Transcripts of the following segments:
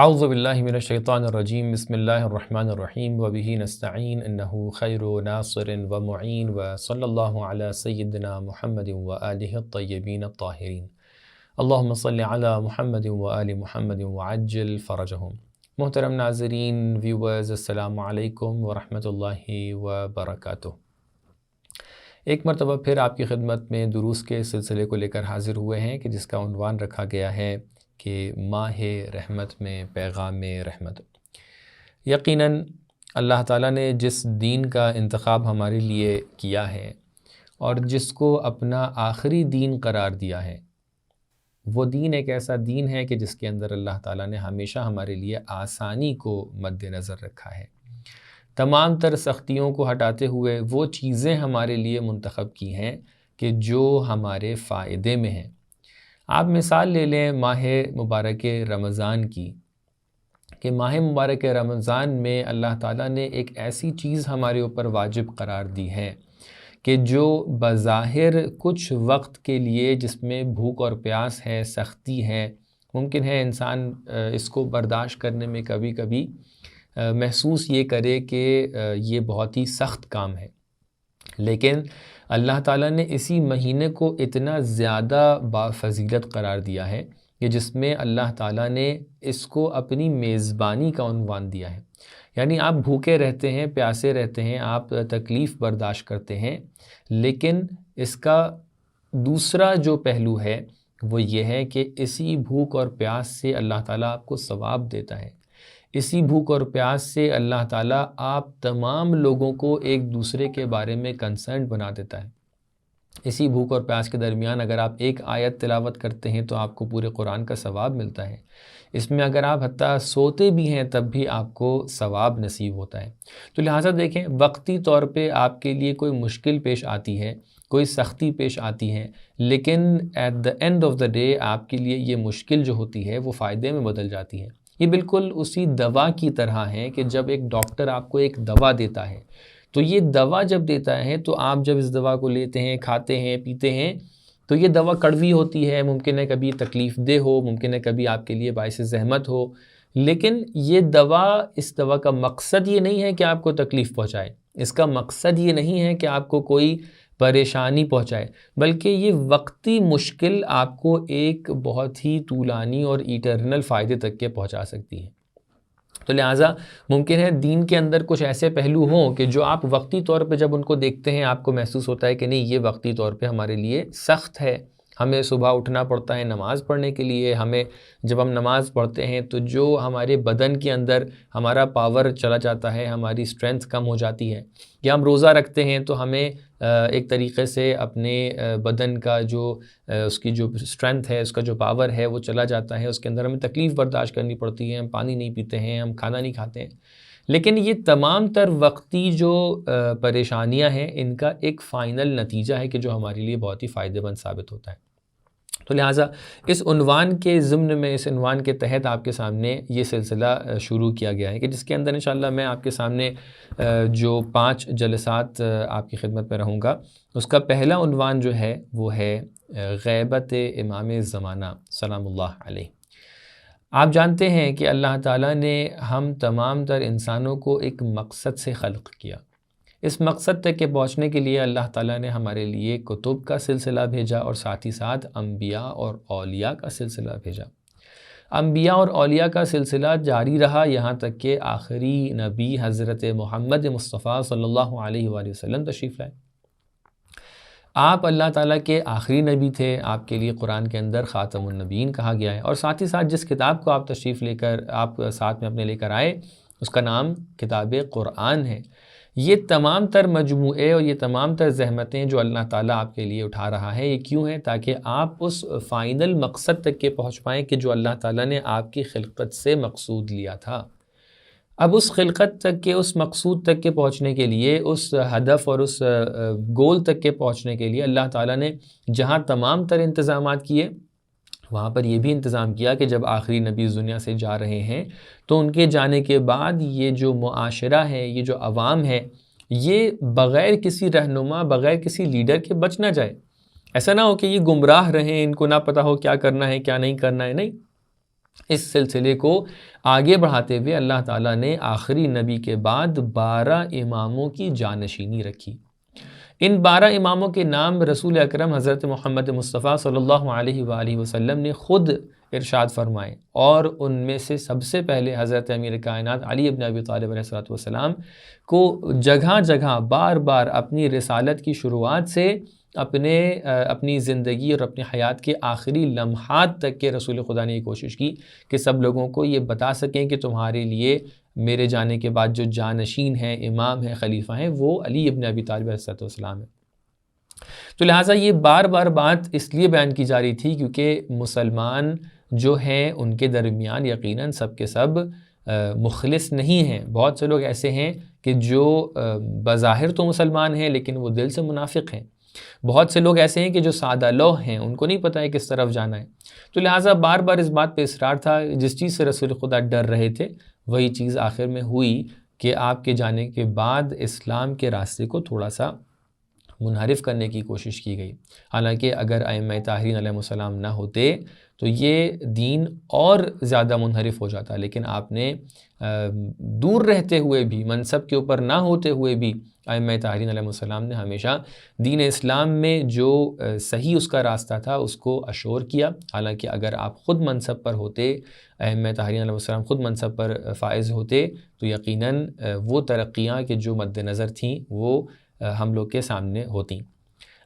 اعوذ باللہ من الشیطان الرجیم بسم اللہ الرحمن الرحیم وبہ نستعین انہ خیر ناصر ومعین وصلی اللہ علی سیدنا محمد وآلہ الطیبین الطاہرین اللہم صلی علی محمد وآل محمد وعجل فرجہم۔ محترم ناظرین، ویورز، السلام علیکم ورحمۃ اللہ وبرکاتہ۔ ایک مرتبہ پھر آپ کی خدمت میں دروس کے سلسلے کو لے کر حاضر ہوئے ہیں کہ جس کا عنوان رکھا گیا ہے کہ ماہ رحمت میں پیغام رحمت۔ یقیناً اللہ تعالیٰ نے جس دین کا انتخاب ہمارے لیے کیا ہے اور جس کو اپنا آخری دین قرار دیا ہے، وہ دین ایک ایسا دین ہے کہ جس کے اندر اللہ تعالیٰ نے ہمیشہ ہمارے لیے آسانی کو مد نظر رکھا ہے۔ تمام تر سختیوں کو ہٹاتے ہوئے وہ چیزیں ہمارے لیے منتخب کی ہیں کہ جو ہمارے فائدے میں ہیں۔ آپ مثال لے لیں ماہ مبارک رمضان کی، کہ ماہ مبارک رمضان میں اللہ تعالیٰ نے ایک ایسی چیز ہمارے اوپر واجب قرار دی ہے کہ جو بظاہر کچھ وقت کے لیے، جس میں بھوک اور پیاس ہے، سختی ہے، ممکن ہے انسان اس کو برداشت کرنے میں کبھی کبھی محسوس یہ کرے کہ یہ بہت ہی سخت کام ہے، لیکن اللہ تعالیٰ نے اسی مہینے کو اتنا زیادہ بافضیلت قرار دیا ہے کہ جس میں اللہ تعالیٰ نے اس کو اپنی میزبانی کا عنوان دیا ہے۔ یعنی آپ بھوکے رہتے ہیں، پیاسے رہتے ہیں، آپ تکلیف برداشت کرتے ہیں، لیکن اس کا دوسرا جو پہلو ہے وہ یہ ہے کہ اسی بھوک اور پیاس سے اللہ تعالیٰ آپ کو ثواب دیتا ہے۔ اسی بھوک اور پیاس سے اللہ تعالیٰ آپ تمام لوگوں کو ایک دوسرے کے بارے میں کنسرنڈ بنا دیتا ہے۔ اسی بھوک اور پیاس کے درمیان اگر آپ ایک آیت تلاوت کرتے ہیں تو آپ کو پورے قرآن کا ثواب ملتا ہے۔ اس میں اگر آپ حتیٰ سوتے بھی ہیں تب بھی آپ کو ثواب نصیب ہوتا ہے۔ تو لہٰذا دیکھیں، وقتی طور پہ آپ کے لیے کوئی مشکل پیش آتی ہے، کوئی سختی پیش آتی ہے، لیکن at the end of the day آپ کے لیے یہ مشکل جو ہوتی ہے وہ فائدے میں بدل جاتی ہے۔ یہ بالکل اسی دوا کی طرح ہے کہ جب ایک ڈاکٹر آپ کو ایک دوا دیتا ہے، تو یہ دوا جب دیتا ہے تو آپ جب اس دوا کو لیتے ہیں، کھاتے ہیں، پیتے ہیں، تو یہ دوا کڑوی ہوتی ہے، ممکن ہے کبھی تکلیف دہ ہو، ممکن ہے کبھی آپ کے لیے باعث زحمت ہو، لیکن یہ دوا، اس دوا کا مقصد یہ نہیں ہے کہ آپ کو تکلیف پہنچائے، اس کا مقصد یہ نہیں ہے کہ آپ کو کوئی پریشانی پہنچائے، بلکہ یہ وقتی مشکل آپ کو ایک بہت ہی طولانی اور ایٹرنل فائدے تک کے پہنچا سکتی ہے۔ تو لہٰذا ممکن ہے دین کے اندر کچھ ایسے پہلو ہوں کہ جو آپ وقتی طور پہ جب ان کو دیکھتے ہیں آپ کو محسوس ہوتا ہے کہ نہیں، یہ وقتی طور پہ ہمارے لیے سخت ہے، ہمیں صبح اٹھنا پڑتا ہے نماز پڑھنے کے لیے، ہمیں جب ہم نماز پڑھتے ہیں تو جو ہمارے بدن کے اندر ہمارا پاور چلا جاتا ہے، ہماری اسٹرینتھ کم ہو جاتی ہے، یا ہم روزہ رکھتے ہیں تو ہمیں ایک طریقے سے اپنے بدن کا جو اس کی جو اسٹرینتھ ہے، اس کا جو پاور ہے وہ چلا جاتا ہے، اس کے اندر ہمیں تکلیف برداشت کرنی پڑتی ہے، ہم پانی نہیں پیتے ہیں، ہم کھانا نہیں کھاتے ہیں، لیکن یہ تمام تر وقتی جو پریشانیاں ہیں ان کا ایک فائنل نتیجہ ہے کہ جو ہمارے لیے بہت ہی فائدہ مند ثابت ہوتا ہے۔ تو لہٰذا اس عنوان کے ضمن میں، اس عنوان کے تحت آپ کے سامنے یہ سلسلہ شروع کیا گیا ہے کہ جس کے اندر انشاءاللہ میں آپ کے سامنے جو 5 جلسات آپ کی خدمت میں رہوں گا، اس کا پہلا عنوان جو ہے وہ ہے غیبت امام زمانہ سلام اللہ علیہ۔ آپ جانتے ہیں کہ اللہ تعالیٰ نے ہم تمام تر انسانوں کو ایک مقصد سے خلق کیا۔ اس مقصد تک کے پہنچنے کے لیے اللہ تعالیٰ نے ہمارے لیے کتب کا سلسلہ بھیجا اور ساتھ ہی ساتھ انبیاء اور اولیاء کا سلسلہ بھیجا۔ انبیاء اور اولیاء کا سلسلہ جاری رہا یہاں تک کہ آخری نبی حضرت محمد مصطفیٰ صلی اللہ علیہ وآلہ وسلم تشریف لائے۔ آپ اللہ تعالیٰ کے آخری نبی تھے، آپ کے لیے قرآن کے اندر خاتم النبیین کہا گیا ہے، اور ساتھ ہی ساتھ جس کتاب کو آپ تشریف لے کر آپ ساتھ میں اپنے لے کر آئے اس کا نام کتاب قرآن ہے۔ یہ تمام تر مجموعے اور یہ تمام تر زحمتیں جو اللہ تعالیٰ آپ کے لیے اٹھا رہا ہے، یہ کیوں ہیں؟ تاکہ آپ اس فائنل مقصد تک کے پہنچ پائیں کہ جو اللہ تعالیٰ نے آپ کی خلقت سے مقصود لیا تھا۔ اب اس خلقت تک کے، اس مقصود تک کے پہنچنے کے لیے، اس ہدف اور اس گول تک کے پہنچنے کے لیے اللہ تعالیٰ نے جہاں تمام تر انتظامات کیے، وہاں پر یہ بھی انتظام کیا کہ جب آخری نبی اس دنیا سے جا رہے ہیں تو ان کے جانے کے بعد یہ جو معاشرہ ہے، یہ جو عوام ہے، یہ بغیر کسی رہنما، بغیر کسی لیڈر کے بچ نہ جائے۔ ایسا نہ ہو کہ یہ گمراہ رہیں، ان کو نہ پتہ ہو کیا کرنا ہے کیا نہیں کرنا ہے، نہیں، اس سلسلے کو آگے بڑھاتے ہوئے اللہ تعالیٰ نے آخری نبی کے بعد 12 اماموں کی جانشینی رکھی۔ ان 12 اماموں کے نام رسول اکرم حضرت محمد مصطفیٰ صلی اللہ علیہ وآلہ وسلم نے خود ارشاد فرمائے، اور ان میں سے سب سے پہلے حضرت امیر کائنات علی ابن ابی طالب علیہ السلام کو جگہ جگہ بار بار اپنی رسالت کی شروعات سے اپنی زندگی اور اپنی حیات کے آخری لمحات تک کے رسول خدا نے یہ کوشش کی کہ سب لوگوں کو یہ بتا سکیں کہ تمہارے لیے میرے جانے کے بعد جو جانشین ہیں، امام ہیں، خلیفہ ہیں، وہ علی ابن ابی طالب علیہ السلام ہیں۔ تو لہٰذا یہ بار بار بات اس لیے بیان کی جا رہی تھی کیونکہ مسلمان جو ہیں ان کے درمیان یقیناً سب کے سب مخلص نہیں ہیں۔ بہت سے لوگ ایسے ہیں کہ جو بظاہر تو مسلمان ہیں لیکن وہ دل سے منافق ہیں۔ بہت سے لوگ ایسے ہیں کہ جو سادہ لوح ہیں، ان کو نہیں پتہ ہے کس طرف جانا ہے۔ تو لہٰذا بار بار اس بات پہ اصرار تھا، جس چیز سے رسول خدا ڈر رہے تھے وہی چیز آخر میں ہوئی کہ آپ کے جانے کے بعد اسلام کے راستے کو تھوڑا سا منحرف کرنے کی کوشش کی گئی۔ حالانکہ اگر ائمہ طاہرین علیہ السلام نہ ہوتے تو یہ دین اور زیادہ منحرف ہو جاتا، لیکن آپ نے دور رہتے ہوئے بھی، منصب کے اوپر نہ ہوتے ہوئے بھی، ائمہ طاہرین علیہ السلام نے ہمیشہ دین اسلام میں جو صحیح اس کا راستہ تھا اس کو اشور کیا۔ حالانکہ اگر آپ خود منصب پر ہوتے، ائمہ طاہرین علیہ السلام خود منصب پر فائز ہوتے تو یقیناً وہ ترقیاں کہ جو مد نظر تھیں وہ ہم لوگ کے سامنے ہوتی۔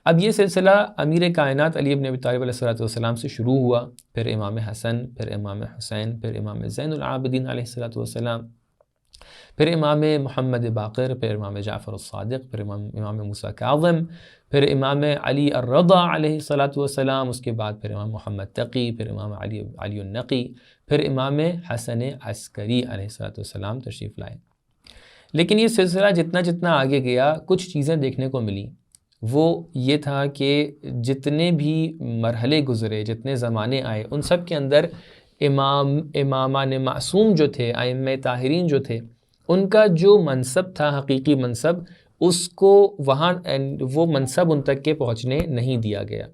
اب یہ سلسلہ امیر کائنات علی ابن ابی طالب علیہ السلام سے شروع ہوا، پھر امام حسن، پھر امام حسین، پھر امام زین العابدین علیہ السلام، پھر امام محمد باقر، پھر امام جعفر الصادق، پھر امام موسیٰ کاظم، پھر امام علی الرضا علیہ السلام، اس کے بعد پھر امام محمد تقی، پھر امام علی النقی، پھر امام حسن عسکری علیہ السلام تشریف لائے۔ لیکن یہ سلسلہ جتنا جتنا آگے گیا کچھ چیزیں دیکھنے کو ملیں۔ وہ یہ تھا کہ جتنے بھی مرحلے گزرے، جتنے زمانے آئے، ان سب کے اندر امامان معصوم جو تھے، ائمہ طاہرین جو تھے، ان کا جو منصب تھا، حقیقی منصب، اس کو وہ منصب ان تک کے پہنچنے نہیں دیا گیا۔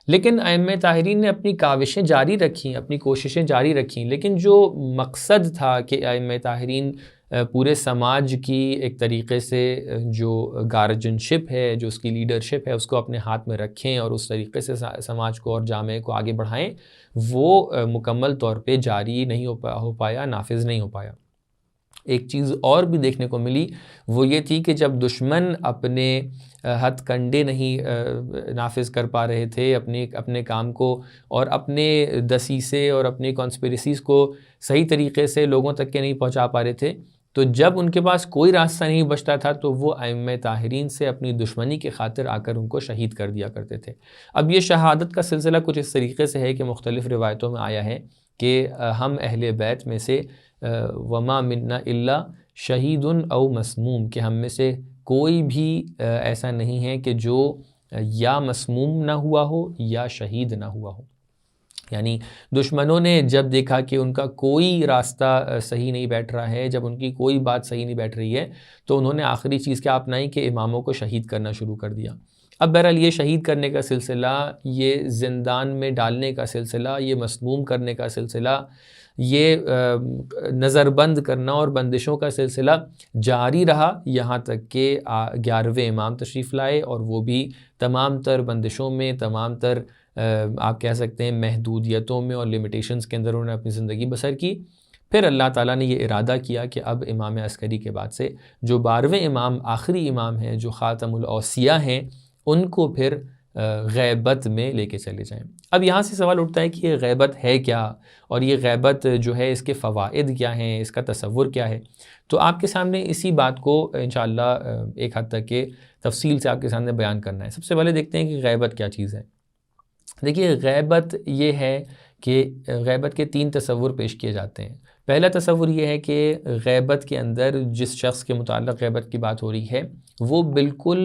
لیکن ائمہ طاہرین نے اپنی کاوشیں جاری رکھیں، اپنی کوششیں جاری رکھیں، لیکن جو مقصد تھا کہ ائمہ طاہرین پورے سماج کی ایک طریقے سے جو گارجنشپ ہے، جو اس کی لیڈرشپ ہے، اس کو اپنے ہاتھ میں رکھیں اور اس طریقے سے سماج کو اور جامعے کو آگے بڑھائیں، وہ مکمل طور پہ جاری نہیں ہو پایا، نافذ نہیں ہو پایا۔ ایک چیز اور بھی دیکھنے کو ملی، وہ یہ تھی کہ جب دشمن اپنے ہتھ کنڈے نہیں نافذ کر پا رہے تھے اپنے کام کو، اور اپنے دسیسے اور اپنی کانسپریسیز کو صحیح طریقے سے لوگوں تک کے نہیں پہنچا پا رہے تھے، تو جب ان کے پاس کوئی راستہ نہیں بچتا تھا تو وہ ائمہ طاہرین سے اپنی دشمنی کی خاطر آ کر ان کو شہید کر دیا کرتے تھے۔ اب یہ شہادت کا سلسلہ کچھ اس طریقے سے ہے کہ مختلف روایتوں میں آیا ہے کہ ہم اہل بیت میں سے وما منا الا شہید او مسموم، کہ ہم میں سے کوئی بھی ایسا نہیں ہے کہ جو یا مسموم نہ ہوا ہو یا شہید نہ ہوا ہو۔ یعنی دشمنوں نے جب دیکھا کہ ان کا کوئی راستہ صحیح نہیں بیٹھ رہا ہے، جب ان کی کوئی بات صحیح نہیں بیٹھ رہی ہے، تو انہوں نے آخری چیز کیا اپنائی کہ اماموں کو شہید کرنا شروع کر دیا۔ اب بہرحال یہ شہید کرنے کا سلسلہ، یہ زندان میں ڈالنے کا سلسلہ، یہ مسموم کرنے کا سلسلہ، یہ نظر بند کرنا اور بندشوں کا سلسلہ جاری رہا، یہاں تک کہ 11ویں امام تشریف لائے، اور وہ بھی تمام تر بندشوں میں، تمام تر آپ کہہ سکتے ہیں محدودیتوں میں اور لمیٹیشنز کے اندر انہوں نے اپنی زندگی بسر کی۔ پھر اللہ تعالیٰ نے یہ ارادہ کیا کہ اب امام عسکری کے بعد سے جو 12ویں امام، آخری امام ہیں، جو خاتم الاوصیاء ہیں، ان کو پھر غیبت میں لے کے چلے جائیں۔ اب یہاں سے سوال اٹھتا ہے کہ یہ غیبت ہے کیا، اور یہ غیبت جو ہے اس کے فوائد کیا ہیں، اس کا تصور کیا ہے؟ تو آپ کے سامنے اسی بات کو انشاءاللہ ایک حد تک کے تفصیل سے آپ کے سامنے بیان کرنا ہے۔ سب سے پہلے دیکھتے ہیں کہ غیبت کیا چیز ہے۔ دیکھیے، غیبت یہ ہے کہ غیبت کے 3 تصور پیش کیے جاتے ہیں۔ پہلا تصور یہ ہے کہ غیبت کے اندر جس شخص کے متعلق غیبت کی بات ہو رہی ہے وہ بالکل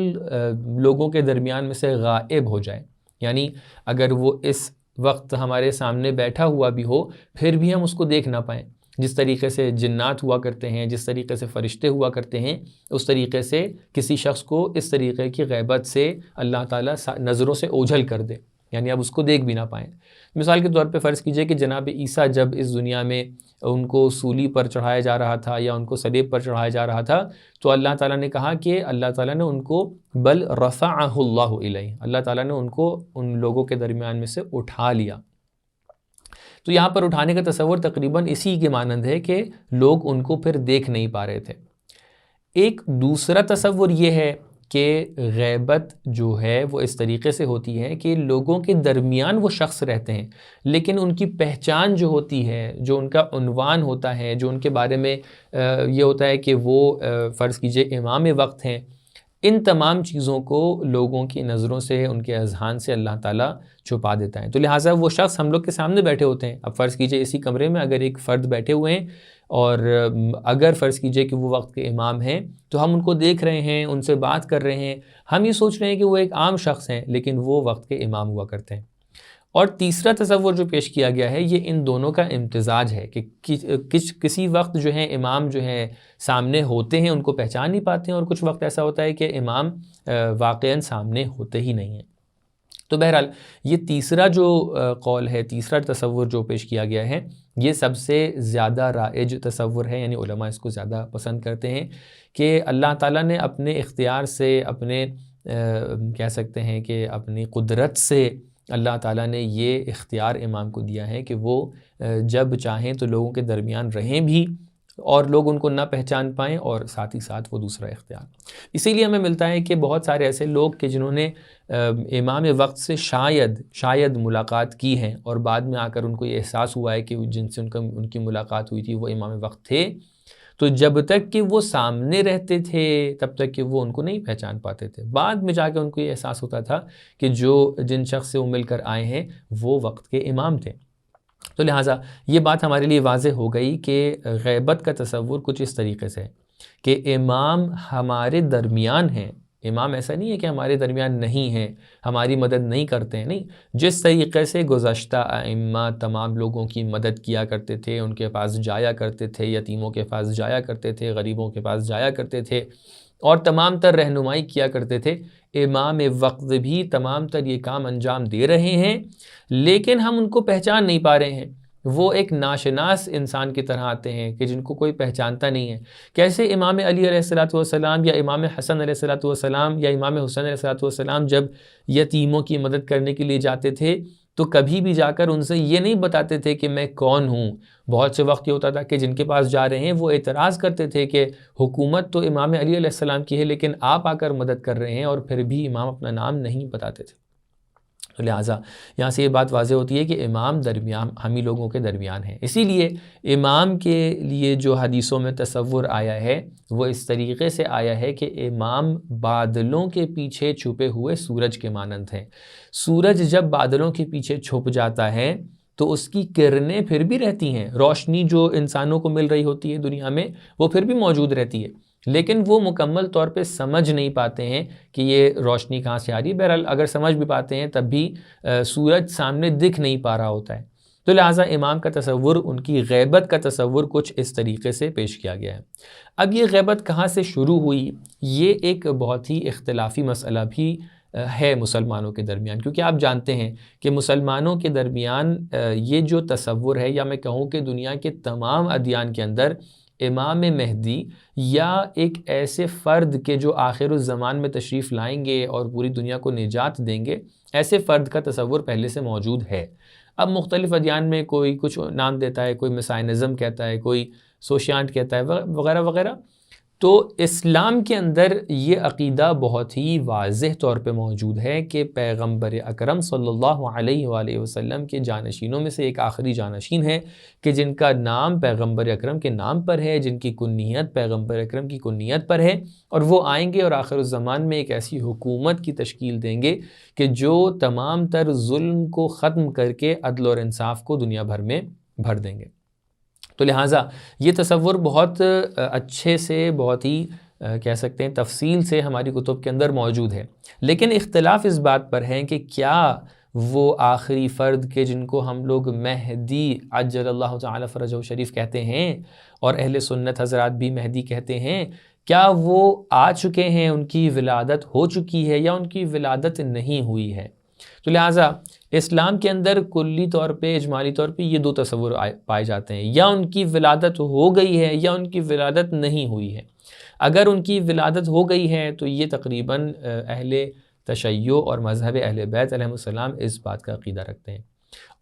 لوگوں کے درمیان میں سے غائب ہو جائے، یعنی اگر وہ اس وقت ہمارے سامنے بیٹھا ہوا بھی ہو پھر بھی ہم اس کو دیکھ نہ پائیں۔ جس طریقے سے جنات ہوا کرتے ہیں، جس طریقے سے فرشتے ہوا کرتے ہیں، اس طریقے سے کسی شخص کو اس طریقے کی غیبت سے اللہ تعالیٰ نظروں سے اوجھل کر دے۔ یعنی اب اس کو دیکھ بھی نہ پائیں۔ مثال کے طور پہ فرض کیجئے کہ جناب عیسیٰ جب اس دنیا میں ان کو سولی پر چڑھایا جا رہا تھا یا ان کو صلیب پر چڑھایا جا رہا تھا، تو اللہ تعالیٰ نے کہا کہ اللہ تعالیٰ نے ان کو بل رفعہ اللہ الیہ، اللہ تعالیٰ نے ان کو ان لوگوں کے درمیان میں سے اٹھا لیا۔ تو یہاں پر اٹھانے کا تصور تقریباً اسی کے مانند ہے کہ لوگ ان کو پھر دیکھ نہیں پا رہے تھے۔ ایک دوسرا تصور یہ ہے کہ غیبت جو ہے وہ اس طریقے سے ہوتی ہے کہ لوگوں کے درمیان وہ شخص رہتے ہیں، لیکن ان کی پہچان جو ہوتی ہے، جو ان کا عنوان ہوتا ہے، جو ان کے بارے میں یہ ہوتا ہے کہ وہ فرض کیجئے امام وقت ہیں، ان تمام چیزوں کو لوگوں کی نظروں سے، ان کے اذہان سے اللہ تعالیٰ چھپا دیتا ہے۔ تو لہٰذا وہ شخص ہم لوگ کے سامنے بیٹھے ہوتے ہیں۔ اب فرض کیجئے اسی کمرے میں اگر ایک فرد بیٹھے ہوئے ہیں اور اگر فرض کیجئے کہ وہ وقت کے امام ہیں، تو ہم ان کو دیکھ رہے ہیں، ان سے بات کر رہے ہیں، ہم یہ سوچ رہے ہیں کہ وہ ایک عام شخص ہیں، لیکن وہ وقت کے امام ہوا کرتے ہیں۔ اور تیسرا تصور جو پیش کیا گیا ہے یہ ان دونوں کا امتزاج ہے کہ کسی وقت جو ہے امام جو ہے سامنے ہوتے ہیں، ان کو پہچان نہیں پاتے ہیں، اور کچھ وقت ایسا ہوتا ہے کہ امام واقعاً سامنے ہوتے ہی نہیں ہیں۔ تو بہرحال یہ تیسرا جو قول ہے، تیسرا تصور جو پیش کیا گیا ہے، یہ سب سے زیادہ رائج تصور ہے، یعنی علماء اس کو زیادہ پسند کرتے ہیں کہ اللہ تعالیٰ نے اپنے اختیار سے، اپنے کہہ سکتے ہیں کہ اپنی قدرت سے اللہ تعالیٰ نے یہ اختیار امام کو دیا ہے کہ وہ جب چاہیں تو لوگوں کے درمیان رہیں بھی اور لوگ ان کو نہ پہچان پائیں، اور ساتھ ہی ساتھ وہ دوسرا اختیار۔ اسی لیے ہمیں ملتا ہے کہ بہت سارے ایسے لوگ کہ جنہوں نے امام وقت سے شاید ملاقات کی ہے، اور بعد میں آ کر ان کو یہ احساس ہوا ہے کہ جن سے ان کی ملاقات ہوئی تھی وہ امام وقت تھے، تو جب تک کہ وہ سامنے رہتے تھے تب تک کہ وہ ان کو نہیں پہچان پاتے تھے۔ بعد میں جا کے ان کو یہ احساس ہوتا تھا کہ جن شخص سے وہ مل کر آئے ہیں وہ وقت کے امام تھے۔ تو لہٰذا یہ بات ہمارے لیے واضح ہو گئی کہ غیبت کا تصور کچھ اس طریقے سے ہے کہ امام ہمارے درمیان ہیں۔ امام ایسا نہیں ہے کہ ہمارے درمیان نہیں ہیں، ہماری مدد نہیں کرتے ہیں، نہیں، جس طریقے سے گزشتہ ائمہ تمام لوگوں کی مدد کیا کرتے تھے، ان کے پاس جایا کرتے تھے، یتیموں کے پاس جایا کرتے تھے، غریبوں کے پاس جایا کرتے تھے، اور تمام تر رہنمائی کیا کرتے تھے، امام وقت بھی تمام تر یہ کام انجام دے رہے ہیں، لیکن ہم ان کو پہچان نہیں پا رہے ہیں۔ وہ ایک ناشناس انسان کی طرح آتے ہیں کہ جن کو کوئی پہچانتا نہیں ہے۔ کیسے امام علی علیہ السلام یا امام حسن علیہ السلام یا امام حسین علیہ السلام جب یتیموں کی مدد کرنے کے لیے جاتے تھے تو کبھی بھی جا کر ان سے یہ نہیں بتاتے تھے کہ میں کون ہوں۔ بہت سے وقت یہ ہوتا تھا کہ جن کے پاس جا رہے ہیں وہ اعتراض کرتے تھے کہ حکومت تو امام علی علیہ السلام کی ہے، لیکن آپ آ کر مدد کر رہے ہیں، اور پھر بھی امام اپنا نام نہیں بتاتے تھے۔ تو لہٰذا یہاں سے یہ بات واضح ہوتی ہے کہ امام درمیان ہم ہی لوگوں کے درمیان ہیں۔ اسی لیے امام کے لیے جو حدیثوں میں تصور آیا ہے وہ اس طریقے سے آیا ہے کہ امام بادلوں کے پیچھے چھپے ہوئے سورج کے مانند ہیں۔ سورج جب بادلوں کے پیچھے چھپ جاتا ہے تو اس کی کرنیں پھر بھی رہتی ہیں، روشنی جو انسانوں کو مل رہی ہوتی ہے دنیا میں وہ پھر بھی موجود رہتی ہے، لیکن وہ مکمل طور پہ سمجھ نہیں پاتے ہیں کہ یہ روشنی کہاں سے آ رہی ہے۔ بہرحال اگر سمجھ بھی پاتے ہیں تب بھی سورج سامنے دکھ نہیں پا رہا ہوتا ہے۔ تو لہٰذا امام کا تصور، ان کی غیبت کا تصور کچھ اس طریقے سے پیش کیا گیا ہے۔ اب یہ غیبت کہاں سے شروع ہوئی، یہ ایک بہت ہی اختلافی مسئلہ بھی ہے مسلمانوں کے درمیان، کیونکہ آپ جانتے ہیں کہ مسلمانوں کے درمیان یہ جو تصور ہے، یا میں کہوں کہ دنیا کے تمام ادیان کے اندر امام مہدی یا ایک ایسے فرد کے جو آخر الزمان میں تشریف لائیں گے اور پوری دنیا کو نجات دیں گے، ایسے فرد کا تصور پہلے سے موجود ہے۔ اب مختلف ادیان میں کوئی کچھ نام دیتا ہے، کوئی مسائنزم کہتا ہے، کوئی سوشیانٹ کہتا ہے، وغیرہ وغیرہ۔ تو اسلام کے اندر یہ عقیدہ بہت ہی واضح طور پہ موجود ہے کہ پیغمبر اکرم صلی اللہ علیہ وآلہ وسلم کے جانشینوں میں سے ایک آخری جانشین ہے کہ جن کا نام پیغمبر اکرم کے نام پر ہے، جن کی کنیت پیغمبر اکرم کی کنیت پر ہے، اور وہ آئیں گے اور آخر الزمان میں ایک ایسی حکومت کی تشکیل دیں گے کہ جو تمام تر ظلم کو ختم کر کے عدل اور انصاف کو دنیا بھر میں بھر دیں گے۔ تو لہٰذا یہ تصور بہت اچھے سے، بہت ہی کہہ سکتے ہیں تفصیل سے ہماری کتب کے اندر موجود ہے، لیکن اختلاف اس بات پر ہے کہ کیا وہ آخری فرد کے جن کو ہم لوگ مہدی عجل اللہ تعالی فرجہ شریف کہتے ہیں، اور اہل سنت حضرات بھی مہدی کہتے ہیں، کیا وہ آ چکے ہیں، ان کی ولادت ہو چکی ہے، یا ان کی ولادت نہیں ہوئی ہے؟ تو لہٰذا اسلام کے اندر کلی طور پہ اجمالی طور پہ یہ دو تصور پائے جاتے ہیں، یا ان کی ولادت ہو گئی ہے یا ان کی ولادت نہیں ہوئی ہے۔ اگر ان کی ولادت ہو گئی ہے تو یہ تقریباً اہل تشیع اور مذہب اہل بیت علیہ السلام اس بات کا عقیدہ رکھتے ہیں،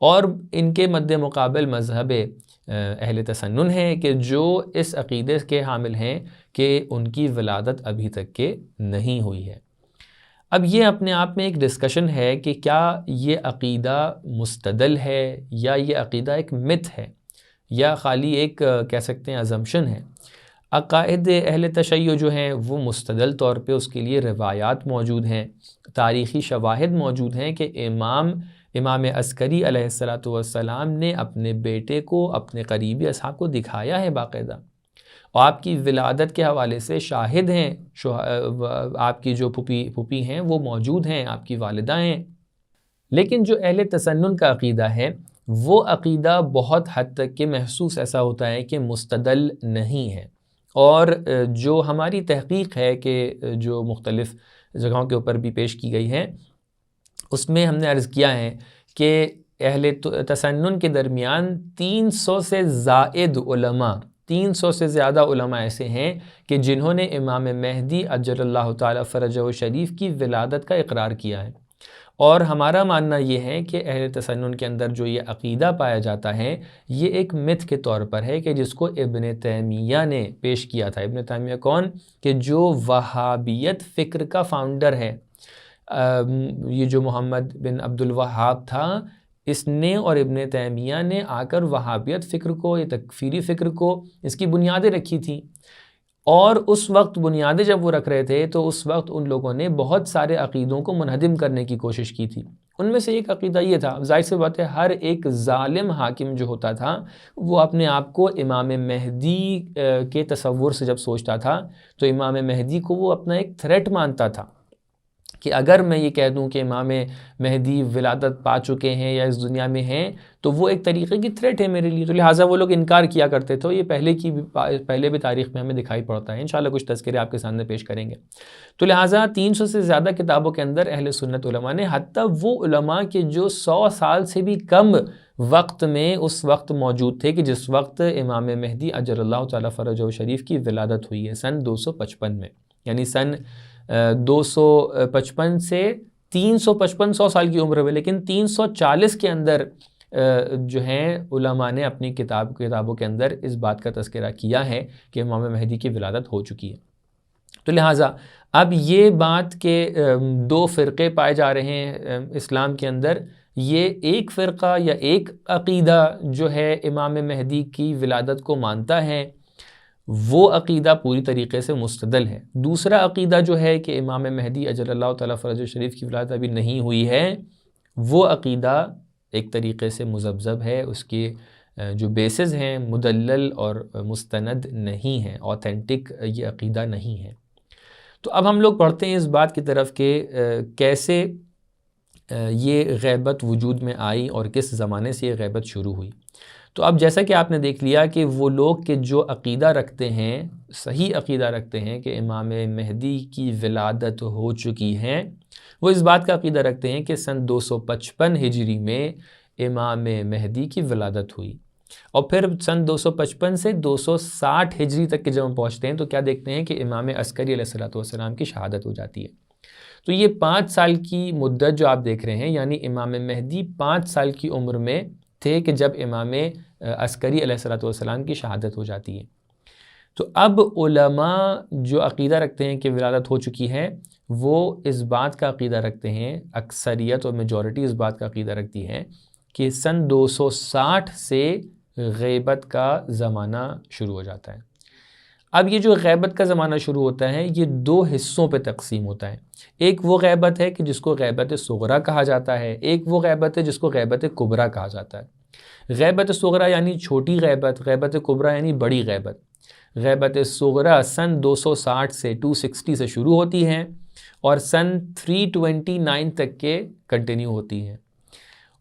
اور ان کے مد مقابل مذہب اہل تسنن ہے کہ جو اس عقیدے کے حامل ہیں کہ ان کی ولادت ابھی تک کے نہیں ہوئی ہے۔ اب یہ اپنے آپ میں ایک ڈسکشن ہے کہ کیا یہ عقیدہ مستدل ہے یا یہ عقیدہ ایک مت ہے یا خالی ایک کہہ سکتے ہیں ازمپشن ہے۔ عقائد اہل تشیع جو ہیں وہ مستدل طور پہ اس کے لیے روایات موجود ہیں، تاریخی شواہد موجود ہیں کہ امام عسکری علیہ السلام نے اپنے بیٹے کو اپنے قریبی اصحاب کو دکھایا ہے باقاعدہ، اور آپ کی ولادت کے حوالے سے شاہد ہیں، آپ کی جو پھوپھی ہیں وہ موجود ہیں، آپ کی والدہ ہیں۔ لیکن جو اہل تسنن کا عقیدہ ہے وہ عقیدہ بہت حد تک کہ محسوس ایسا ہوتا ہے کہ مستدل نہیں ہے، اور جو ہماری تحقیق ہے کہ جو مختلف جگہوں کے اوپر بھی پیش کی گئی ہے، اس میں ہم نے عرض کیا ہے کہ اہل تسنن کے درمیان 300 سے زائد علماء، 300 سے زیادہ علماء ایسے ہیں کہ جنہوں نے امام مہدی عجل اللہ تعالی فرجہ شریف کی ولادت کا اقرار کیا ہے۔ اور ہمارا ماننا یہ ہے کہ اہل تسنن کے اندر جو یہ عقیدہ پایا جاتا ہے یہ ایک متھ کے طور پر ہے کہ جس کو ابن تیمیہ نے پیش کیا تھا۔ ابن تیمیہ کون؟ کہ جو وہابیت فکر کا فاؤنڈر ہے۔ یہ جو محمد بن عبد الوہاب تھا، اس نے اور ابن تیمیہ نے آ کر وہابیت فکر کو، یہ تکفیری فکر کو، اس کی بنیادیں رکھی تھیں، اور اس وقت بنیادیں جب وہ رکھ رہے تھے تو اس وقت ان لوگوں نے بہت سارے عقیدوں کو منہدم کرنے کی کوشش کی تھی۔ ان میں سے ایک عقیدہ یہ تھا، ظاہر سی بات ہے ہر ایک ظالم حاکم جو ہوتا تھا وہ اپنے آپ کو امام مہدی کے تصور سے جب سوچتا تھا تو امام مہدی کو وہ اپنا ایک تھریٹ مانتا تھا کہ اگر میں یہ کہہ دوں کہ امام مہدی ولادت پا چکے ہیں یا اس دنیا میں ہیں تو وہ ایک طریقے کی تھریٹ ہے میرے لیے، تو لہٰذا وہ لوگ انکار کیا کرتے تھے۔ یہ پہلے بھی تاریخ میں ہمیں دکھائی پڑتا ہے، انشاءاللہ کچھ تذکرے آپ کے سامنے پیش کریں گے۔ تو لہٰذا 300 سے زیادہ کتابوں کے اندر اہل سنت علماء نے، حتیٰ وہ علماء کے جو 100 سال سے بھی کم وقت میں اس وقت موجود تھے کہ جس وقت امام مہدی عجل اللہ تعالی فرجہ شریف کی ولادت ہوئی ہے سن 255 میں، یعنی سن 255 سے 355 100 سال کی عمر میں، لیکن 340 کے اندر جو ہیں علماء نے اپنی کتابوں کے اندر اس بات کا تذکرہ کیا ہے کہ امام مہدی کی ولادت ہو چکی ہے۔ تو لہٰذا اب یہ بات کہ دو فرقے پائے جا رہے ہیں اسلام کے اندر، یہ ایک فرقہ یا ایک عقیدہ جو ہے امام مہدی کی ولادت کو مانتا ہے، وہ عقیدہ پوری طریقے سے مستدل ہے۔ دوسرا عقیدہ جو ہے کہ امام مہدی اجل اللہ تعالیٰ فرجہ شریف کی ولادت ابھی نہیں ہوئی ہے، وہ عقیدہ ایک طریقے سے مذبذب ہے، اس کے جو بیسز ہیں مدلل اور مستند نہیں ہیں، اوتھینٹک یہ عقیدہ نہیں ہے۔ تو اب ہم لوگ پڑھتے ہیں اس بات کی طرف کہ کیسے یہ غیبت وجود میں آئی اور کس زمانے سے یہ غیبت شروع ہوئی۔ تو اب جیسا کہ آپ نے دیکھ لیا کہ وہ لوگ کہ جو عقیدہ رکھتے ہیں، صحیح عقیدہ رکھتے ہیں کہ امام مہدی کی ولادت ہو چکی ہے، وہ اس بات کا عقیدہ رکھتے ہیں کہ سن 255 ہجری میں امام مہدی کی ولادت ہوئی، اور پھر سن 255 سے 260 ہجری تک کے جب ہم پہنچتے ہیں تو کیا دیکھتے ہیں کہ امام عسکری علیہ السلام کی شہادت ہو جاتی ہے۔ تو یہ 5 سال کی مدت جو آپ دیکھ رہے ہیں، یعنی امام مہدی 5 سال کی عمر میں تھے کہ جب امام عسکری علیہ السلام کی شہادت ہو جاتی ہے۔ تو اب علماء جو عقیدہ رکھتے ہیں کہ ولادت ہو چکی ہے، وہ اس بات کا عقیدہ رکھتے ہیں، اکثریت اور میجورٹی اس بات کا عقیدہ رکھتی ہے کہ سن 260 سے غیبت کا زمانہ شروع ہو جاتا ہے۔ اب یہ جو غیبت کا زمانہ شروع ہوتا ہے یہ 2 حصوں پہ تقسیم ہوتا ہے۔ ایک وہ غیبت ہے کہ جس کو غیبت صغریٰ کہا جاتا ہے، ایک وہ غیبت ہے جس کو غیبت کبریٰ کہا جاتا ہے۔ غیبت صغریٰ یعنی چھوٹی غیبت، غیبت کبریٰ یعنی بڑی غیبت۔ غیبت صغریٰ سن 260 سے 260 سے شروع ہوتی ہے اور سن 329 تک کے کنٹینیو ہوتی ہے،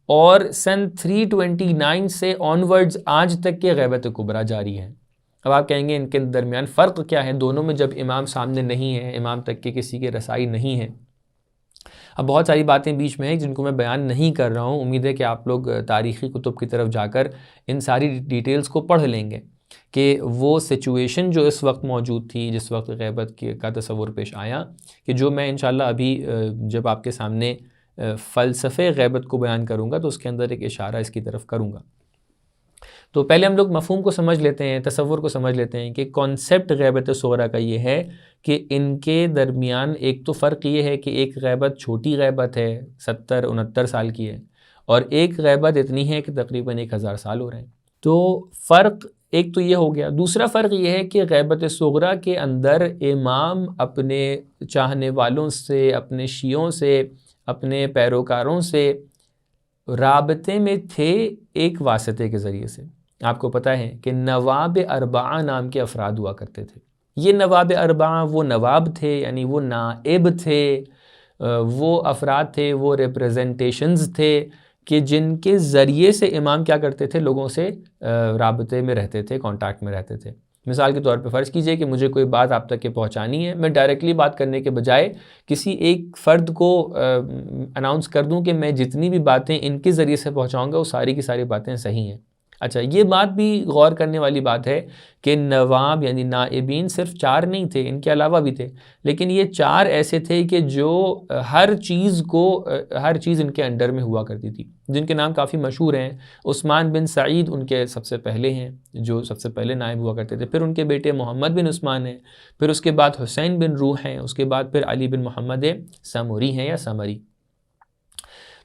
اور سن 329 سے آنورڈز آج تک کے غیبت کبریٰ جاری ہے۔ اب آپ کہیں گے ان کے درمیان فرق کیا ہے؟ دونوں میں جب امام سامنے نہیں ہے، امام تک کے کسی کے رسائی نہیں ہے۔ اب بہت ساری باتیں بیچ میں ہیں جن کو میں بیان نہیں کر رہا ہوں، امید ہے کہ آپ لوگ تاریخی کتب کی طرف جا کر ان ساری ڈیٹیلز کو پڑھ لیں گے کہ وہ سچویشن جو اس وقت موجود تھی، جس وقت غیبت کا تصور پیش آیا، کہ جو میں انشاءاللہ ابھی جب آپ کے سامنے فلسفے غیبت کو بیان کروں گا تو اس کے اندر ایک اشارہ اس کی طرف کروں گا۔ تو پہلے ہم لوگ مفہوم کو سمجھ لیتے ہیں، تصور کو سمجھ لیتے ہیں کہ کانسیپٹ غیبت صغریٰ کا یہ ہے کہ ان کے درمیان ایک تو فرق یہ ہے کہ ایک غیبت چھوٹی غیبت ہے، 70-69 سال کی ہے، اور ایک غیبت اتنی ہے کہ تقریباً 1000 سال ہو رہے ہیں۔ تو فرق ایک تو یہ ہو گیا۔ دوسرا فرق یہ ہے کہ غیبت صغریٰ کے اندر امام اپنے چاہنے والوں سے، اپنے شیعوں سے، اپنے پیروکاروں سے رابطے میں تھے ایک واسطے کے ذریعے سے۔ آپ کو پتہ ہے کہ نواب اربعہ نام کے افراد ہوا کرتے تھے۔ یہ نواب اربعہ وہ نواب تھے، یعنی وہ نائب تھے، وہ افراد تھے، وہ ریپریزنٹیشنز تھے کہ جن کے ذریعے سے امام کیا کرتے تھے، لوگوں سے رابطے میں رہتے تھے، کانٹیکٹ میں رہتے تھے۔ مثال کے طور پہ فرض کیجئے کہ مجھے کوئی بات آپ تک کے پہنچانی ہے، میں ڈائریکٹلی بات کرنے کے بجائے کسی ایک فرد کو اناؤنس کر دوں کہ میں جتنی بھی باتیں ان کے ذریعے سے پہنچاؤں گا وہ ساری کی ساری باتیں صحیح ہیں۔ اچھا، یہ بات بھی غور کرنے والی بات ہے کہ نواب یعنی نائبین صرف 4 نہیں تھے، ان کے علاوہ بھی تھے، لیکن یہ 4 ایسے تھے کہ جو ہر چیز ان کے انڈر میں ہوا کرتی تھی، جن کے نام کافی مشہور ہیں۔ عثمان بن سعید ان کے سب سے پہلے ہیں، جو سب سے پہلے نائب ہوا کرتے تھے، پھر ان کے بیٹے محمد بن عثمان ہیں، پھر اس کے بعد حسین بن روح ہیں، اس کے بعد پھر علی بن محمد سمری ہیں یا سمری۔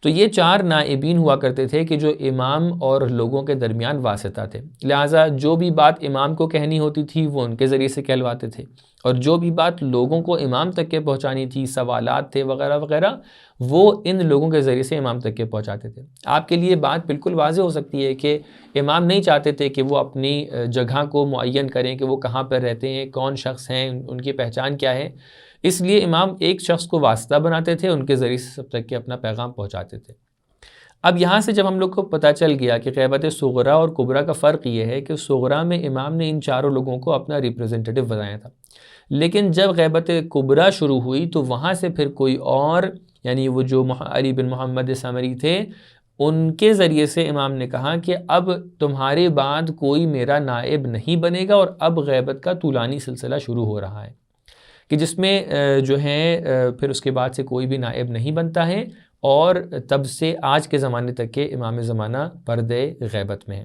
تو یہ 4 نائبین ہوا کرتے تھے کہ جو امام اور لوگوں کے درمیان واسطہ تھے، لہٰذا جو بھی بات امام کو کہنی ہوتی تھی وہ ان کے ذریعے سے کہلواتے تھے، اور جو بھی بات لوگوں کو امام تک کے پہنچانی تھی، سوالات تھے وغیرہ وغیرہ، وہ ان لوگوں کے ذریعے سے امام تک کے پہنچاتے تھے۔ آپ کے لیے بات بالکل واضح ہو سکتی ہے کہ امام نہیں چاہتے تھے کہ وہ اپنی جگہ کو معین کریں کہ وہ کہاں پر رہتے ہیں، کون شخص ہیں، ان کی پہچان کیا ہے، اس لیے امام ایک شخص کو واسطہ بناتے تھے، ان کے ذریعے سے سب تک کے اپنا پیغام پہنچاتے تھے۔ اب یہاں سے جب ہم لوگ کو پتہ چل گیا کہ غیبت صغریٰ اور کبریٰ کا فرق یہ ہے کہ صغریٰ میں امام نے ان 4 لوگوں کو اپنا ریپریزنٹیٹو بنایا تھا، لیکن جب غیبت کبریٰ شروع ہوئی تو وہاں سے پھر کوئی اور، یعنی وہ جو علی بن محمد سمری تھے، ان کے ذریعے سے امام نے کہا کہ اب تمہارے بعد کوئی میرا نائب نہیں بنے گا، اور اب غیبت کا طولانی سلسلہ شروع ہو رہا ہے کہ جس میں جو ہے پھر اس کے بعد سے کوئی بھی نائب نہیں بنتا ہے، اور تب سے آج کے زمانے تک کے امام زمانہ پردے غیبت میں ہے۔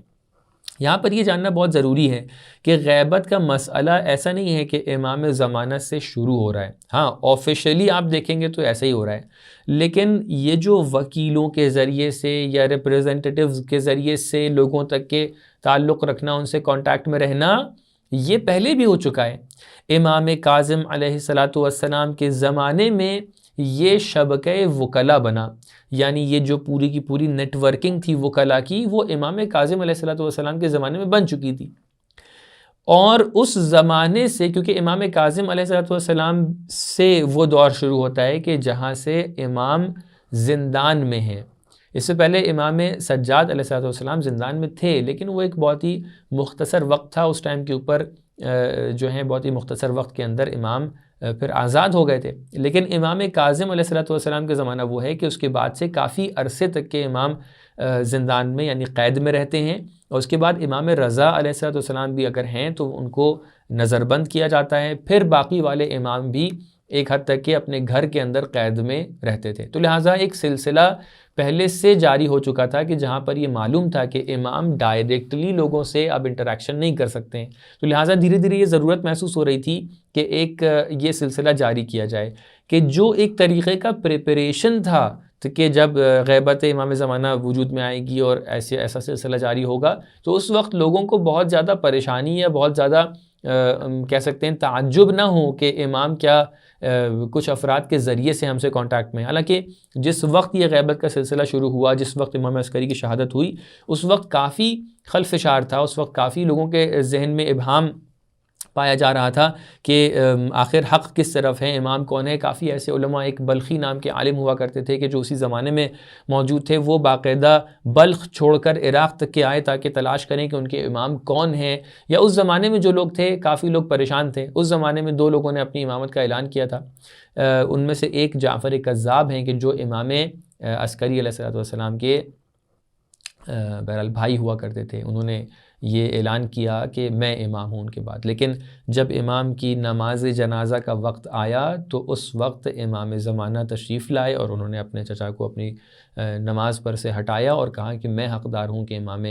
یہاں پر یہ جاننا بہت ضروری ہے کہ غیبت کا مسئلہ ایسا نہیں ہے کہ امام زمانہ سے شروع ہو رہا ہے، ہاں آفیشلی آپ دیکھیں گے تو ایسا ہی ہو رہا ہے، لیکن یہ جو وکیلوں کے ذریعے سے یا ریپریزنٹیٹیوز کے ذریعے سے لوگوں تک کے تعلق رکھنا، ان سے کانٹیکٹ میں رہنا، یہ پہلے بھی ہو چکا ہے۔ امام کاظم علیہ السلام کے زمانے میں یہ شبکہ وکلا بنا، یعنی یہ جو پوری کی پوری نیٹ ورکنگ تھی وکلا کی، وہ امام کاظم علیہ السلام کے زمانے میں بن چکی تھی۔ اور اس زمانے سے، کیونکہ امام کاظم علیہ السلام سے وہ دور شروع ہوتا ہے کہ جہاں سے امام زندان میں ہیں۔ اس سے پہلے امام سجاد علیہ السلام زندان میں تھے، لیکن وہ ایک بہت ہی مختصر وقت تھا اس ٹائم کے اوپر، جو ہے بہت ہی مختصر وقت کے اندر امام پھر آزاد ہو گئے تھے۔ لیکن امام کاظم علیہ السلام کے زمانہ وہ ہے کہ اس کے بعد سے کافی عرصے تک کے امام زندان میں یعنی قید میں رہتے ہیں، اور اس کے بعد امام رضا علیہ السلام بھی اگر ہیں تو ان کو نظر بند کیا جاتا ہے، پھر باقی والے امام بھی ایک حد تک کہ اپنے گھر کے اندر قید میں رہتے تھے۔ تو لہٰذا ایک سلسلہ پہلے سے جاری ہو چکا تھا کہ جہاں پر یہ معلوم تھا کہ امام ڈائریکٹلی لوگوں سے اب انٹریکشن نہیں کر سکتے ہیں، تو لہٰذا دھیرے دھیرے یہ ضرورت محسوس ہو رہی تھی کہ ایک یہ سلسلہ جاری کیا جائے، کہ جو ایک طریقے کا پریپریشن تھا کہ جب غیبت امام زمانہ وجود میں آئے گی اور ایسا سلسلہ جاری ہوگا تو اس وقت لوگوں کو بہت زیادہ پریشانی یا بہت زیادہ کہہ سکتے ہیں تعجب نہ ہو کہ امام کیا کچھ افراد کے ذریعے سے ہم سے کانٹیکٹ میں۔ حالانکہ جس وقت یہ غیبت کا سلسلہ شروع ہوا، جس وقت امام عسکری کی شہادت ہوئی، اس وقت کافی خلفشار تھا، اس وقت کافی لوگوں کے ذہن میں ابہام پایا جا رہا تھا کہ آخر حق کس طرف ہے، امام کون ہے۔ کافی ایسے علماء، ایک بلخی نام کے عالم ہوا کرتے تھے کہ جو اسی زمانے میں موجود تھے، وہ باقاعدہ بلخ چھوڑ کر عراق تک کے آئے تاکہ تلاش کریں کہ ان کے امام کون ہیں، یا اس زمانے میں جو لوگ تھے کافی لوگ پریشان تھے۔ اس زمانے میں 2 لوگوں نے اپنی امامت کا اعلان کیا تھا، ان میں سے ایک جعفر کذاب ہیں کہ جو امام عسکری علیہ السلام کے بہرحال بھائی ہوا کرتے تھے۔ انہوں نے یہ اعلان کیا کہ میں امام ہوں ان کے بعد، لیکن جب امام کی نماز جنازہ کا وقت آیا تو اس وقت امام زمانہ تشریف لائے اور انہوں نے اپنے چچا کو اپنی نماز پر سے ہٹایا اور کہا کہ میں حقدار ہوں کہ امام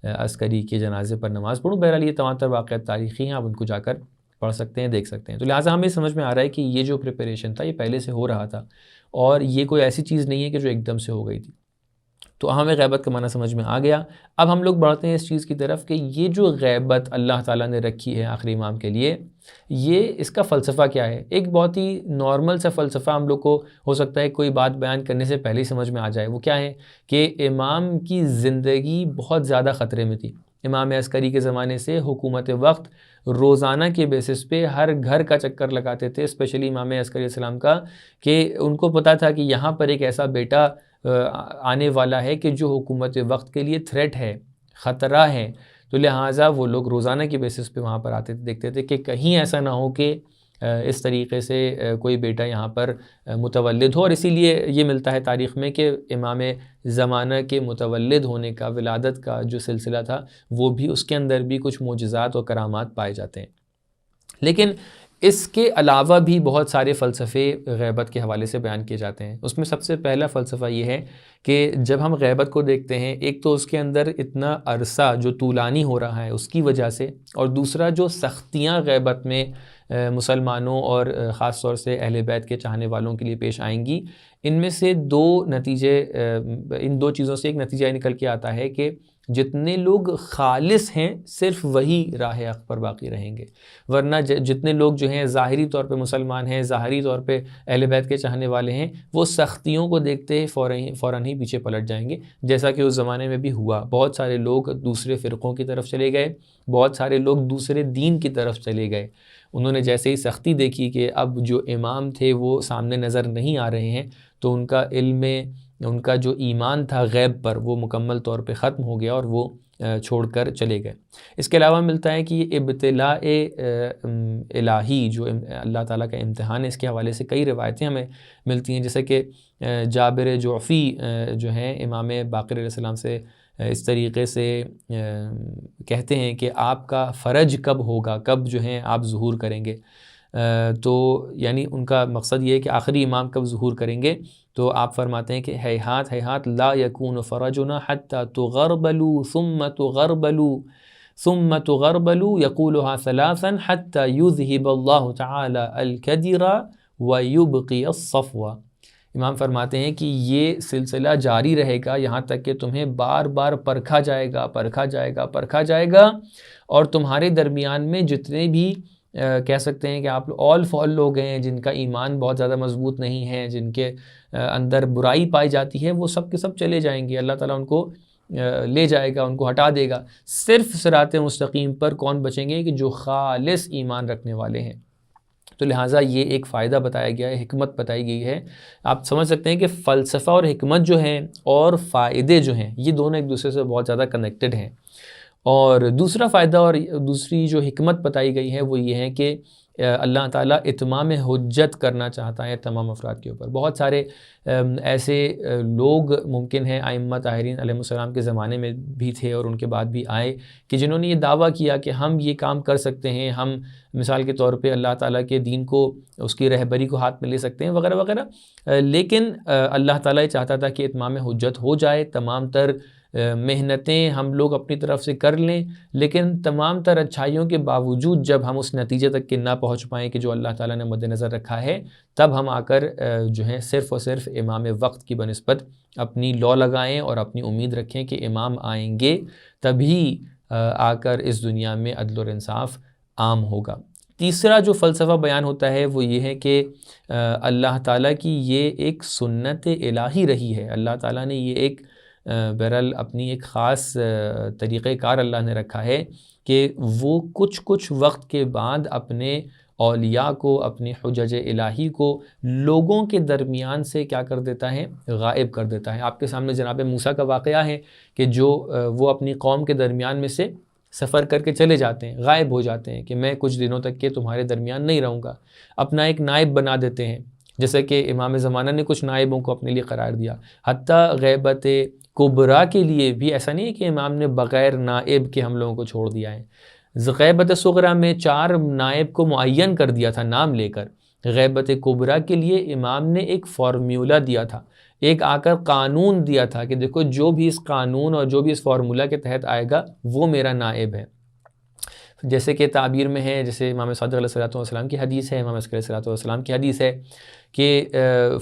عسکری کے جنازے پر نماز پڑھوں۔ بہرحال یہ تواتر واقعات تاریخی ہیں، آپ ان کو جا کر پڑھ سکتے ہیں، دیکھ سکتے ہیں۔ تو لہٰذا ہمیں سمجھ میں آ رہا ہے کہ یہ جو پریپریشن تھا یہ پہلے سے ہو رہا تھا، اور یہ کوئی ایسی چیز نہیں ہے کہ جو ایک دم سے ہو گئی تھی۔ تو ہمیں غیبت کا معنی سمجھ میں آ گیا۔ اب ہم لوگ بڑھتے ہیں اس چیز کی طرف کہ یہ جو غیبت اللہ تعالیٰ نے رکھی ہے آخری امام کے لیے، یہ اس کا فلسفہ کیا ہے۔ ایک بہت ہی نارمل سا فلسفہ ہم لوگ کو ہو سکتا ہے کوئی بات بیان کرنے سے پہلے ہی سمجھ میں آ جائے۔ وہ کیا ہے کہ امام کی زندگی بہت زیادہ خطرے میں تھی۔ امام عسکری کے زمانے سے حکومت وقت روزانہ کے بیسس پہ ہر گھر کا چکر لگاتے تھے، اسپیشلی امام عسکری علیہ السلام کا، کہ ان کو پتہ تھا کہ یہاں پر ایک ایسا بیٹا آنے والا ہے کہ جو حکومت وقت کے لیے تھریٹ ہے، خطرہ ہے۔ تو لہٰذا وہ لوگ روزانہ کی بیسس پہ وہاں پر آتے تھے، دیکھتے تھے کہ کہیں ایسا نہ ہو کہ اس طریقے سے کوئی بیٹا یہاں پر متولد ہو، اور اسی لیے یہ ملتا ہے تاریخ میں کہ امام زمانہ کے متولد ہونے کا، ولادت کا جو سلسلہ تھا، وہ بھی اس کے اندر بھی کچھ معجزات اور کرامات پائے جاتے ہیں۔ لیکن اس کے علاوہ بھی بہت سارے فلسفے غیبت کے حوالے سے بیان کیے جاتے ہیں۔ اس میں سب سے پہلا فلسفہ یہ ہے کہ جب ہم غیبت کو دیکھتے ہیں، ایک تو اس کے اندر اتنا عرصہ جو طولانی ہو رہا ہے اس کی وجہ سے، اور دوسرا جو سختیاں غیبت میں مسلمانوں اور خاص طور سے اہل بیت کے چاہنے والوں کے لیے پیش آئیں گی، ان میں سے ان دو چیزوں سے ایک نتیجہ نکل کے آتا ہے کہ جتنے لوگ خالص ہیں صرف وہی راہ حق پر باقی رہیں گے، ورنہ جتنے لوگ جو ہیں ظاہری طور پہ مسلمان ہیں، ظاہری طور پہ اہل بیت کے چاہنے والے ہیں، وہ سختیوں کو دیکھتے فوراً ہی پیچھے پلٹ جائیں گے، جیسا کہ اس زمانے میں بھی ہوا۔ بہت سارے لوگ دوسرے فرقوں کی طرف چلے گئے، بہت سارے لوگ دوسرے دین کی طرف چلے گئے۔ انہوں نے جیسے ہی سختی دیکھی کہ اب جو امام تھے وہ سامنے نظر نہیں آ رہے ہیں، تو ان کا علم، ان کا جو ایمان تھا غیب پر، وہ مکمل طور پہ ختم ہو گیا اور وہ چھوڑ کر چلے گئے۔ اس کے علاوہ ملتا ہے کہ یہ ابتلاء الہی جو اللہ تعالیٰ کا امتحان ہے، اس کے حوالے سے کئی روایتیں ہمیں ملتی ہیں، جیسے کہ جابر جعفی جو ہیں امام باقر علیہ السلام سے اس طریقے سے کہتے ہیں کہ آپ کا فرج کب ہوگا، کب جو ہیں آپ ظہور کریں گے۔ تو یعنی ان کا مقصد یہ ہے کہ آخری امام کب ظہور کریں گے، تو آپ فرماتے ہیں کہ ہیہات ہیہات لا یکون فرجنا حتی تغربلوا ثم تغربلوا ثم تغربلوا یقولها ثلاثا حتی یذہب اللہ تعالی الکدر ویبقی الصفو۔ امام فرماتے ہیں کہ یہ سلسلہ جاری رہے گا یہاں تک کہ تمہیں بار بار پرکھا جائے گا، اور تمہارے درمیان میں جتنے بھی کہہ سکتے ہیں کہ آپ آل فال لوگ ہیں جن کا ایمان بہت زیادہ مضبوط نہیں ہے، جن کے اندر برائی پائی جاتی ہے، وہ سب کے سب چلے جائیں گے، اللہ تعالیٰ ان کو لے جائے گا، ان کو ہٹا دے گا۔ صرف صراط مستقیم پر کون بچیں گے کہ جو خالص ایمان رکھنے والے ہیں۔ تو لہٰذا یہ ایک فائدہ بتایا گیا ہے، حکمت بتائی گئی ہے۔ آپ سمجھ سکتے ہیں کہ فلسفہ اور حکمت جو ہیں اور فائدے جو ہیں، یہ دونوں ایک دوسرے سے بہت زیادہ کنیکٹڈ ہیں۔ اور دوسرا فائدہ اور دوسری جو حکمت بتائی گئی ہے وہ یہ ہے کہ اللہ تعالیٰ اتمام حجت کرنا چاہتا ہے تمام افراد کے اوپر۔ بہت سارے ایسے لوگ ممکن ہیں ائمہ طاہرین علیہ السلام کے زمانے میں بھی تھے اور ان کے بعد بھی آئے کہ جنہوں نے یہ دعویٰ کیا کہ ہم یہ کام کر سکتے ہیں، ہم مثال کے طور پہ اللہ تعالیٰ کے دین کو، اس کی رہبری کو ہاتھ میں لے سکتے ہیں وغیرہ وغیرہ، لیکن اللہ تعالیٰ یہ چاہتا تھا کہ اتمام حجت ہو جائے، تمام تر محنتیں ہم لوگ اپنی طرف سے کر لیں، لیکن تمام تر اچھائیوں کے باوجود جب ہم اس نتیجے تک کہ نہ پہنچ پائیں کہ جو اللہ تعالیٰ نے مد نظر رکھا ہے، تب ہم آ کر جو ہے صرف اور صرف امام وقت کی بنسبت اپنی لو لگائیں اور اپنی امید رکھیں کہ امام آئیں گے تبھی آ کر اس دنیا میں عدل اور انصاف عام ہوگا۔ تیسرا جو فلسفہ بیان ہوتا ہے وہ یہ ہے کہ اللہ تعالیٰ کی یہ ایک سنت الہی رہی ہے، اللہ تعالیٰ نے یہ ایک بہرحال اپنی ایک خاص طریقہ کار اللہ نے رکھا ہے کہ وہ کچھ وقت کے بعد اپنے اولیاء کو، اپنی حجج الہی کو لوگوں کے درمیان سے کیا کر دیتا ہے؟ غائب کر دیتا ہے۔ آپ کے سامنے جناب موسیٰ کا واقعہ ہے کہ جو وہ اپنی قوم کے درمیان میں سے سفر کر کے چلے جاتے ہیں، غائب ہو جاتے ہیں کہ میں کچھ دنوں تک کے تمہارے درمیان نہیں رہوں گا، اپنا ایک نائب بنا دیتے ہیں، جیسے کہ امام زمانہ نے کچھ نائبوں کو اپنے لیے قرار دیا۔ حتیٰ غیبت کبریٰ کے لیے بھی ایسا نہیں ہے کہ امام نے بغیر نائب کے ہم لوگوں کو چھوڑ دیا ہے۔ غیبت صغریٰ میں 4 نائب کو معین کر دیا تھا نام لے کر۔ غیبت کبریٰ کے لیے امام نے ایک فارمولہ دیا تھا، ایک آ کر قانون دیا تھا کہ دیکھو جو بھی اس قانون اور جو بھی اس فارمولہ کے تحت آئے گا وہ میرا نائب ہے۔ جیسے کہ تعبیر میں ہے، جیسے امام صادق علیہ السلام کی حدیث ہے، امام صادق علیہ السلام کی حدیث ہے کہ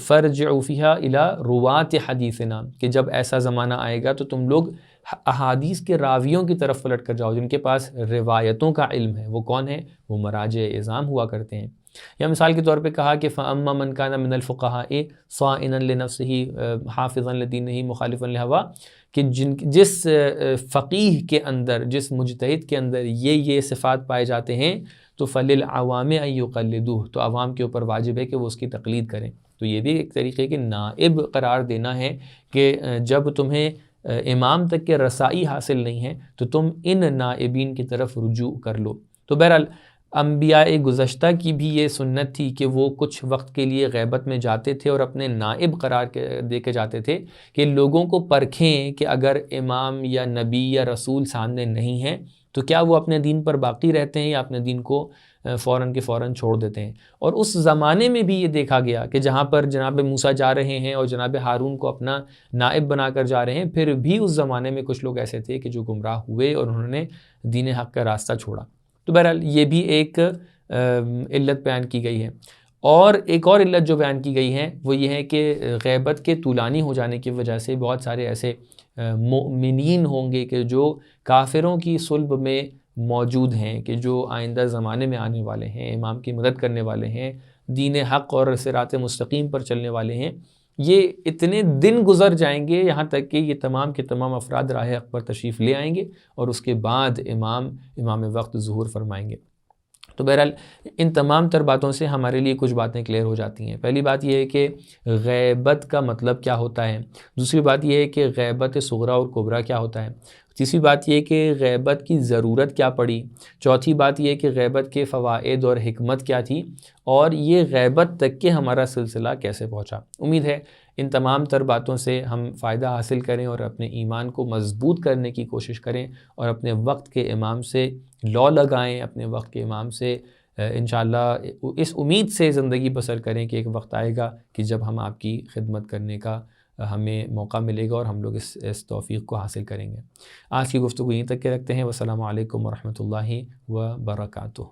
فرجعوا فیہا الی رواۃ حدیثنا، کہ جب ایسا زمانہ آئے گا تو تم لوگ احادیث کے راویوں کی طرف پلٹ کر جاؤ جن کے پاس روایتوں کا علم ہے۔ وہ کون ہیں؟ وہ مراجع اعظام ہوا کرتے ہیں۔ یا مثال کے طور پہ کہا کہ فَأَمَّا مَنْ كَانَ مِنَ الْفُقَهَاءِ صَائِنًا لِنَفْسِهِ حَافِظًا لِدِينِهِ مُخَالِفًا لِلْهَوَىٰ، کہ جس فقیہ کے اندر، جس مجتہد کے اندر یہ صفات پائے جاتے ہیں تو فَلِلْعَوَامِ أَن يُقَلِّدُوهُ، تو عوام کے اوپر واجب ہے کہ وہ اس کی تقلید کریں۔ تو یہ بھی ایک طریقے کے نائب قرار دینا ہے کہ جب تمہیں امام تک کے رسائی حاصل نہیں ہے تو تم ان نائبین کی طرف رجوع کر لو۔ تو بہرحال انبیاء گزشتہ کی بھی یہ سنت تھی کہ وہ کچھ وقت کے لیے غیبت میں جاتے تھے اور اپنے نائب قرار دے کے جاتے تھے کہ لوگوں کو پرکھیں کہ اگر امام یا نبی یا رسول سامنے نہیں ہیں تو کیا وہ اپنے دین پر باقی رہتے ہیں یا اپنے دین کو فوراً کے فوراً چھوڑ دیتے ہیں۔ اور اس زمانے میں بھی یہ دیکھا گیا کہ جہاں پر جناب موسیٰ جا رہے ہیں اور جناب ہارون کو اپنا نائب بنا کر جا رہے ہیں، پھر بھی اس زمانے میں کچھ لوگ ایسے تھے کہ جو گمراہ ہوئے اور انہوں نے دین حق کا راستہ چھوڑا۔ تو بہرحال یہ بھی ایک علت بیان کی گئی ہے۔ اور ایک اور علت جو بیان کی گئی ہے وہ یہ ہے کہ غیبت کے طولانی ہو جانے کی وجہ سے بہت سارے ایسے مؤمنین ہوں گے کہ جو کافروں کی صلب میں موجود ہیں، کہ جو آئندہ زمانے میں آنے والے ہیں، امام کی مدد کرنے والے ہیں، دین حق اور صراط مستقیم پر چلنے والے ہیں۔ یہ اتنے دن گزر جائیں گے یہاں تک کہ یہ تمام کے تمام افراد راہ حق پر تشریف لے آئیں گے اور اس کے بعد امام وقت ظہور فرمائیں گے۔ تو بہرحال ان تمام تر باتوں سے ہمارے لیے کچھ باتیں کلیئر ہو جاتی ہیں۔ پہلی بات یہ ہے کہ غیبت کا مطلب کیا ہوتا ہے، دوسری بات یہ ہے کہ غیبت صغریٰ اور کبریٰ کیا ہوتا ہے، تیسری بات یہ کہ غیبت کی ضرورت کیا پڑی، چوتھی بات یہ کہ غیبت کے فوائد اور حکمت کیا تھی، اور یہ غیبت تک کہ ہمارا سلسلہ کیسے پہنچا۔ امید ہے ان تمام تر باتوں سے ہم فائدہ حاصل کریں اور اپنے ایمان کو مضبوط کرنے کی کوشش کریں اور اپنے وقت کے امام سے لو لگائیں، اپنے وقت کے امام سے انشاءاللہ اس امید سے زندگی بسر کریں کہ ایک وقت آئے گا کہ جب ہم آپ کی خدمت کرنے کا ہمیں موقع ملے گا اور ہم لوگ اس توفیق کو حاصل کریں گے۔ آج کی گفتگو یہیں تک کے رکھتے ہیں۔ والسلام علیکم ورحمۃ اللہ وبرکاتہ۔